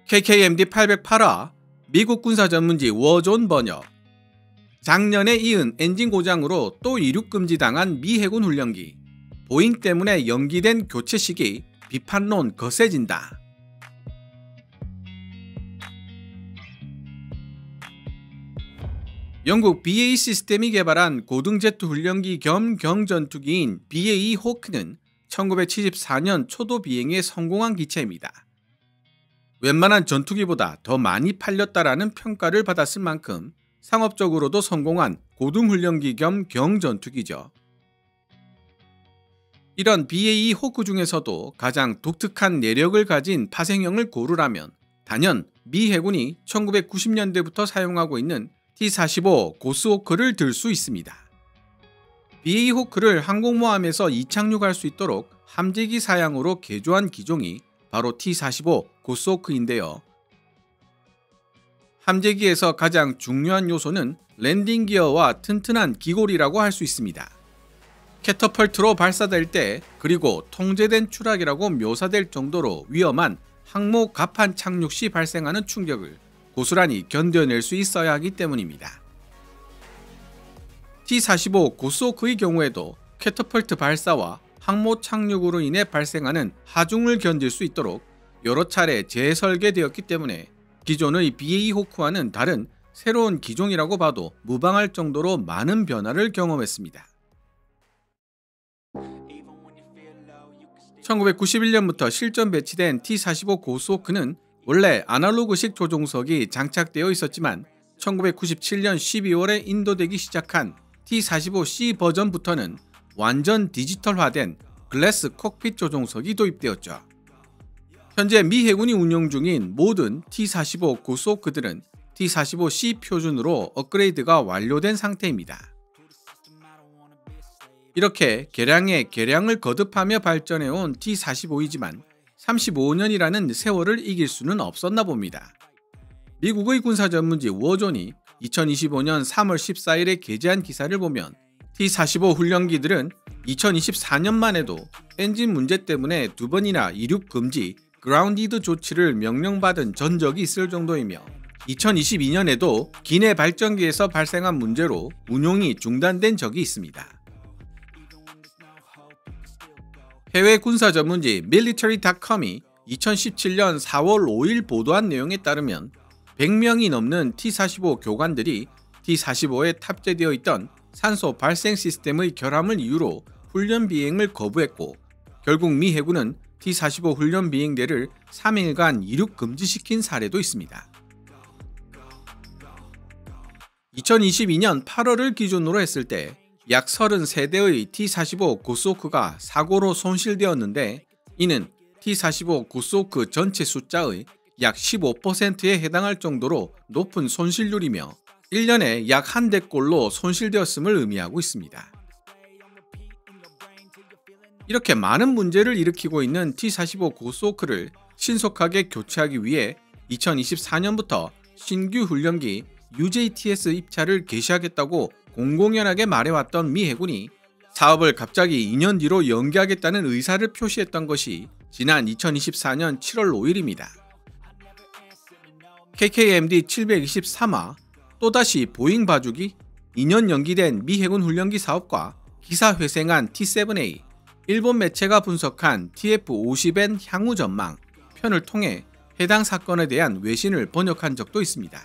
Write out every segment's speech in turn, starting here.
KKMD 808화 미국 군사 전문지 워존 번역. 작년에 이은 엔진 고장으로 또 이륙 금지당한 미 해군 훈련기. 보잉 때문에 연기된 교체 시기, 비판론 거세진다. 영국 BAE 시스템이 개발한 고등 제트 훈련기 겸 경전투기인 BAE 호크는 1974년 초도 비행에 성공한 기체입니다. 웬만한 전투기보다 더 많이 팔렸다라는 평가를 받았을 만큼 상업적으로도 성공한 고등훈련기 겸 경전투기죠. 이런 BAE 호크 중에서도 가장 독특한 내력을 가진 파생형을 고르라면 단연 미 해군이 1990년대부터 사용하고 있는 T-45 고스호크를 들 수 있습니다. BAE 호크를 항공모함에서 이착륙할 수 있도록 함재기 사양으로 개조한 기종이 바로 T-45 고스호크인데요. 함재기에서 가장 중요한 요소는 랜딩 기어와 튼튼한 기골이라고 할 수 있습니다. 캐터펄트로 발사될 때 그리고 통제된 추락이라고 묘사될 정도로 위험한 항모 갑판 착륙 시 발생하는 충격을 고스란히 견뎌낼 수 있어야 하기 때문입니다. T-45 고스호크의 경우에도 캐터펄트 발사와 항모 착륙으로 인해 발생하는 하중을 견딜 수 있도록 여러 차례 재설계되었기 때문에 기존의 BAE 호크와는 다른 새로운 기종이라고 봐도 무방할 정도로 많은 변화를 경험했습니다. 1991년부터 실전 배치된 T-45 고스호크는 원래 아날로그식 조종석이 장착되어 있었지만 1997년 12월에 인도되기 시작한 T-45C 버전부터는 완전 디지털화된 글래스 콕핏 조종석이 도입되었죠. 현재 미 해군이 운영 중인 모든 T-45 고스호크들은 T-45C 표준으로 업그레이드가 완료된 상태입니다. 이렇게 개량에 개량을 거듭하며 발전해온 T-45이지만 35년이라는 세월을 이길 수는 없었나 봅니다. 미국의 군사 전문지 워존이 2025년 3월 14일에 게재한 기사를 보면 T-45 훈련기들은 2024년만 해도 엔진 문제 때문에 2번이나 이륙 금지, 그라운디드 조치를 명령받은 전적이 있을 정도이며 2022년에도 기내 발전기에서 발생한 문제로 운용이 중단된 적이 있습니다. 해외 군사 전문지 military.com이 2017년 4월 5일 보도한 내용에 따르면 100명이 넘는 T-45 교관들이 T-45에 탑재되어 있던 산소 발생 시스템의 결함을 이유로 훈련 비행을 거부했고 결국 미 해군은 T-45 훈련 비행대를 3일간 이륙 금지시킨 사례도 있습니다. 2022년 8월을 기준으로 했을 때 약 33대의 T-45 고스호크가 사고로 손실되었는데 이는 T-45 고스호크 전체 숫자의 약 15%에 해당할 정도로 높은 손실률이며 1년에 약 한 대꼴로 손실되었음을 의미하고 있습니다. 이렇게 많은 문제를 일으키고 있는 T-45 고스호크를 신속하게 교체하기 위해 2024년부터 신규 훈련기 UJTS 입찰을 개시하겠다고 공공연하게 말해왔던 미 해군이 사업을 갑자기 2년 뒤로 연기하겠다는 의사를 표시했던 것이 지난 2024년 7월 5일입니다. KKMD 723화 또다시 보잉 봐주기 2년 연기된 미 해군 훈련기 사업과 기사 회생한 T-7A, 일본 매체가 분석한 TF-50N 향후 전망 편을 통해 해당 사건에 대한 외신을 번역한 적도 있습니다.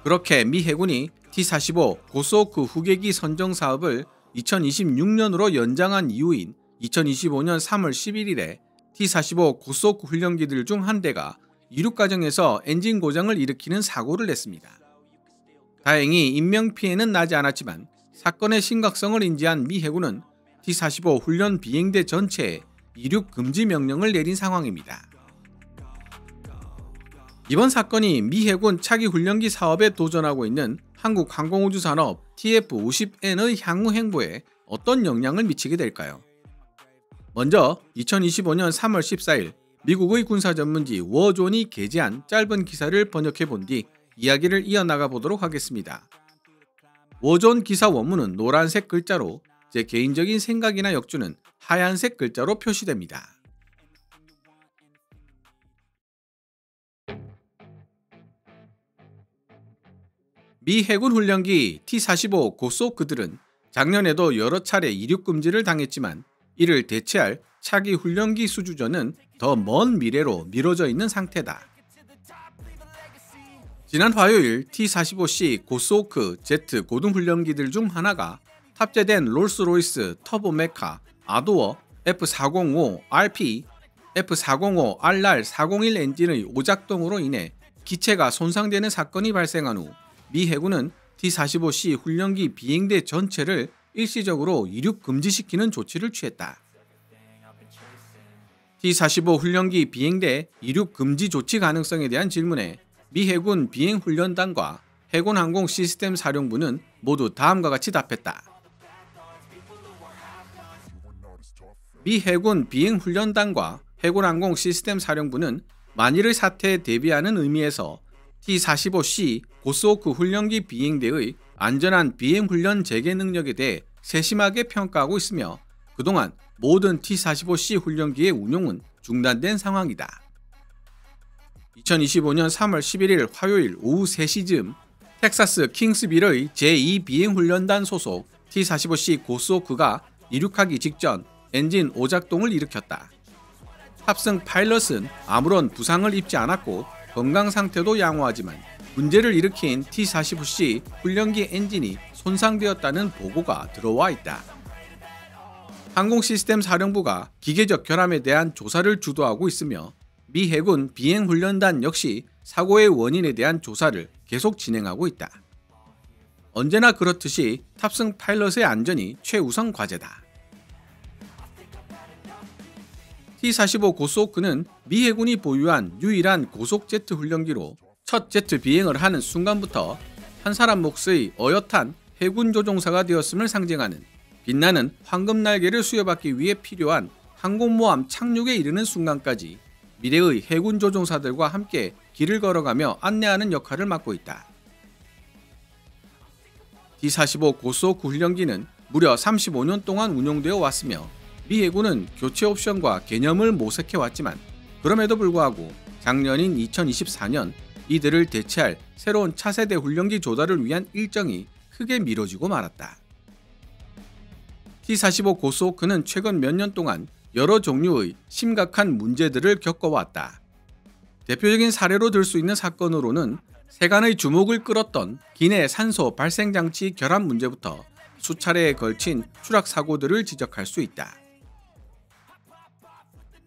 그렇게 미 해군이 T-45 고스호크 후계기 선정 사업을 2026년으로 연장한 이후인 2025년 3월 11일에 T-45 고스호크 훈련기들 중 한 대가 이륙 과정에서 엔진 고장을 일으키는 사고를 냈습니다. 다행히 인명피해는 나지 않았지만 사건의 심각성을 인지한 미 해군은 T-45 훈련 비행대 전체에 이륙 금지 명령을 내린 상황입니다. 이번 사건이 미 해군 차기 훈련기 사업에 도전하고 있는 한국항공우주산업 TF-50N의 향후 행보에 어떤 영향을 미치게 될까요? 먼저 2025년 3월 14일 미국의 군사 전문지 워존이 게재한 짧은 기사를 번역해 본 뒤 이야기를 이어나가 보도록 하겠습니다. 워존 기사 원문은 노란색 글자로 제 개인적인 생각이나 역주는 하얀색 글자로 표시됩니다. 미 해군 훈련기 T-45 고소호크들은 작년에도 여러 차례 이륙 금지를 당했지만 이를 대체할 차기 훈련기 수주전은 더 먼 미래로 미뤄져 있는 상태다. 지난 화요일 T-45C 고소호크 제트 고등훈련기들 중 하나가 탑재된 롤스로이스 터보메카 아도어 F405RP, F405RR401 엔진의 오작동으로 인해 기체가 손상되는 사건이 발생한 후 미 해군은 T-45C 훈련기 비행대 전체를 일시적으로 이륙 금지시키는 조치를 취했다. T-45 훈련기 비행대 이륙 금지 조치 가능성에 대한 질문에 미 해군 비행훈련단과 해군항공 시스템 사령부는 모두 다음과 같이 답했다. 미 해군 비행훈련단과 해군항공 시스템 사령부는 만일의 사태에 대비하는 의미에서 T-45C 고소호크 훈련기 비행대의 안전한 비행훈련 재개 능력에 대해 세심하게 평가하고 있으며 그동안 모든 T-45C 훈련기의 운용은 중단된 상황이다. 2025년 3월 11일 화요일 오후 3시쯤 텍사스 킹스빌의 제2비행훈련단 소속 T-45C 고소호크가 이륙하기 직전 엔진 오작동을 일으켰다. 탑승 파일럿은 아무런 부상을 입지 않았고 건강 상태도 양호하지만 문제를 일으킨 T-45C 훈련기 엔진이 손상되었다는 보고가 들어와 있다. 항공시스템 사령부가 기계적 결함에 대한 조사를 주도하고 있으며 미 해군 비행훈련단 역시 사고의 원인에 대한 조사를 계속 진행하고 있다. 언제나 그렇듯이 탑승 파일럿의 안전이 최우선 과제다. T-45 고소호크는 미 해군이 보유한 유일한 고속 제트 훈련기로 첫 제트 비행을 하는 순간부터 한 사람 몫의 어엿한 해군 조종사가 되었음을 상징하는 빛나는 황금 날개를 수여받기 위해 필요한 항공모함 착륙에 이르는 순간까지 미래의 해군 조종사들과 함께 길을 걸어가며 안내하는 역할을 맡고 있다. T-45 고소호크 훈련기는 무려 35년 동안 운용되어 왔으며 미 해군은 교체 옵션과 개념을 모색해왔지만 그럼에도 불구하고 작년인 2024년 이들을 대체할 새로운 차세대 훈련기 조달을 위한 일정이 크게 미뤄지고 말았다. T-45 고소호크는 최근 몇 년 동안 여러 종류의 심각한 문제들을 겪어왔다. 대표적인 사례로 들 수 있는 사건으로는 세간의 주목을 끌었던 기내 산소 발생장치 결함 문제부터 수차례에 걸친 추락 사고들을 지적할 수 있다.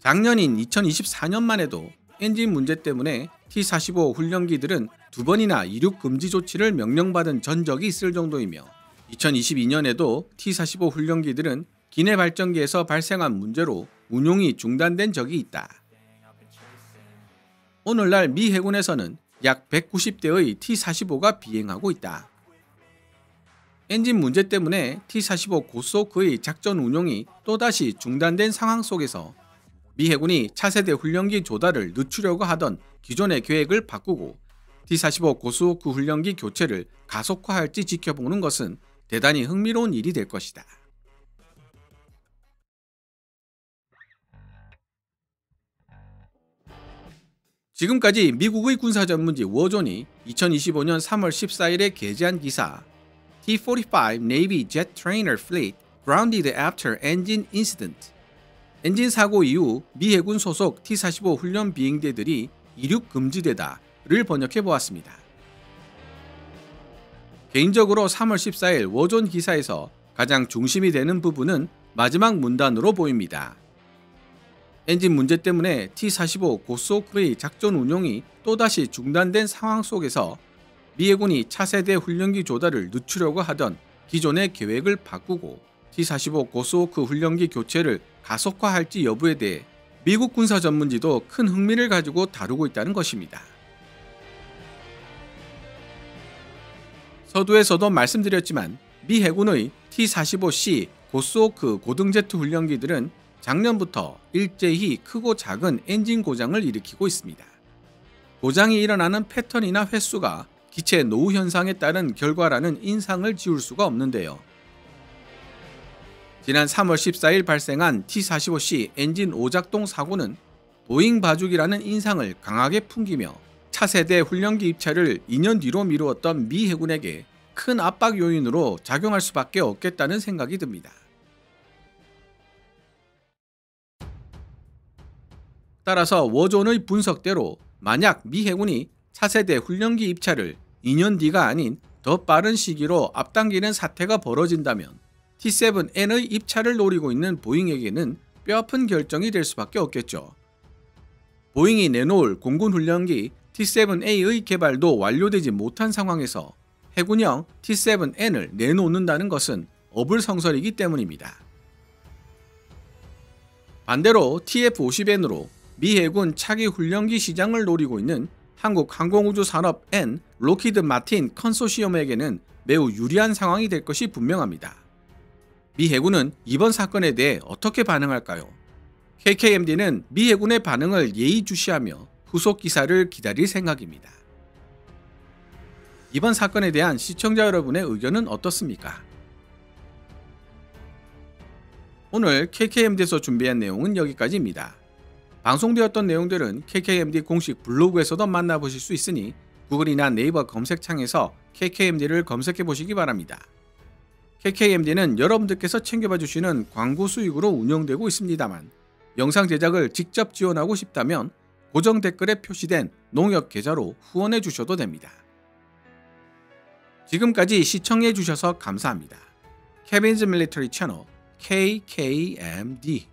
작년인 2024년만 해도 엔진 문제 때문에 T-45 훈련기들은 2번이나 이륙 금지 조치를 명령받은 전적이 있을 정도이며 2022년에도 T-45 훈련기들은 기내 발전기에서 발생한 문제로 운용이 중단된 적이 있다. 오늘날 미 해군에서는 약 190대의 T-45가 비행하고 있다. 엔진 문제 때문에 T-45 고소호크의 작전 운용이 또다시 중단된 상황 속에서 미 해군이 차세대 훈련기 조달을 늦추려고 하던 기존의 계획을 바꾸고 T-45 고소호크 훈련기 교체를 가속화할지 지켜보는 것은 대단히 흥미로운 일이 될 것이다. 지금까지 미국의 군사 전문지 워존이 2025년 3월 14일에 게재한 기사 T-45 Navy Jet Trainer Fleet Grounded After Engine Incident 엔진 사고 이후 미 해군 소속 T-45 훈련 비행대들이 이륙 금지되다를 번역해 보았습니다. 개인적으로 3월 14일 워존 기사에서 가장 중심이 되는 부분은 마지막 문단으로 보입니다. 엔진 문제 때문에 T-45 고소호크의 작전 운용이 또다시 중단된 상황 속에서 미 해군이 차세대 훈련기 조달을 늦추려고 하던 기존의 계획을 바꾸고 T-45 고소호크 훈련기 교체를 가속화할지 여부에 대해 미국 군사 전문지도 큰 흥미를 가지고 다루고 있다는 것입니다. 서두에서도 말씀드렸지만 미 해군의 T-45C 고소호크 고등제트 훈련기들은 작년부터 일제히 크고 작은 엔진 고장을 일으키고 있습니다. 고장이 일어나는 패턴이나 횟수가 기체 노후 현상에 따른 결과라는 인상을 지울 수가 없는데요. 지난 3월 14일 발생한 T-45C 엔진 오작동 사고는 보잉 봐주기라는 인상을 강하게 풍기며 차세대 훈련기 입찰을 2년 뒤로 미루었던 미 해군에게 큰 압박 요인으로 작용할 수밖에 없겠다는 생각이 듭니다. 따라서 워존의 분석대로 만약 미 해군이 차세대 훈련기 입찰을 2년 뒤가 아닌 더 빠른 시기로 앞당기는 사태가 벌어진다면 T-7N의 입찰을 노리고 있는 보잉에게는 뼈아픈 결정이 될 수밖에 없겠죠. 보잉이 내놓을 공군 훈련기 T-7A의 개발도 완료되지 못한 상황에서 해군형 T-7N을 내놓는다는 것은 어불성설이기 때문입니다. 반대로 TF-50N으로 미 해군 차기 훈련기 시장을 노리고 있는 한국항공우주산업앤 로키드 마틴 컨소시엄에게는 매우 유리한 상황이 될 것이 분명합니다. 미 해군은 이번 사건에 대해 어떻게 반응할까요? KKMD는 미 해군의 반응을 예의주시하며 후속 기사를 기다릴 생각입니다. 이번 사건에 대한 시청자 여러분의 의견은 어떻습니까? 오늘 KKMD에서 준비한 내용은 여기까지입니다. 방송되었던 내용들은 KKMD 공식 블로그에서도 만나보실 수 있으니 구글이나 네이버 검색창에서 KKMD를 검색해 보시기 바랍니다. KKMD는 여러분들께서 챙겨봐 주시는 광고 수익으로 운영되고 있습니다만 영상 제작을 직접 지원하고 싶다면 고정 댓글에 표시된 농협 계좌로 후원해 주셔도 됩니다. 지금까지 시청해 주셔서 감사합니다. 케빈즈 밀리터리 채널 KKMD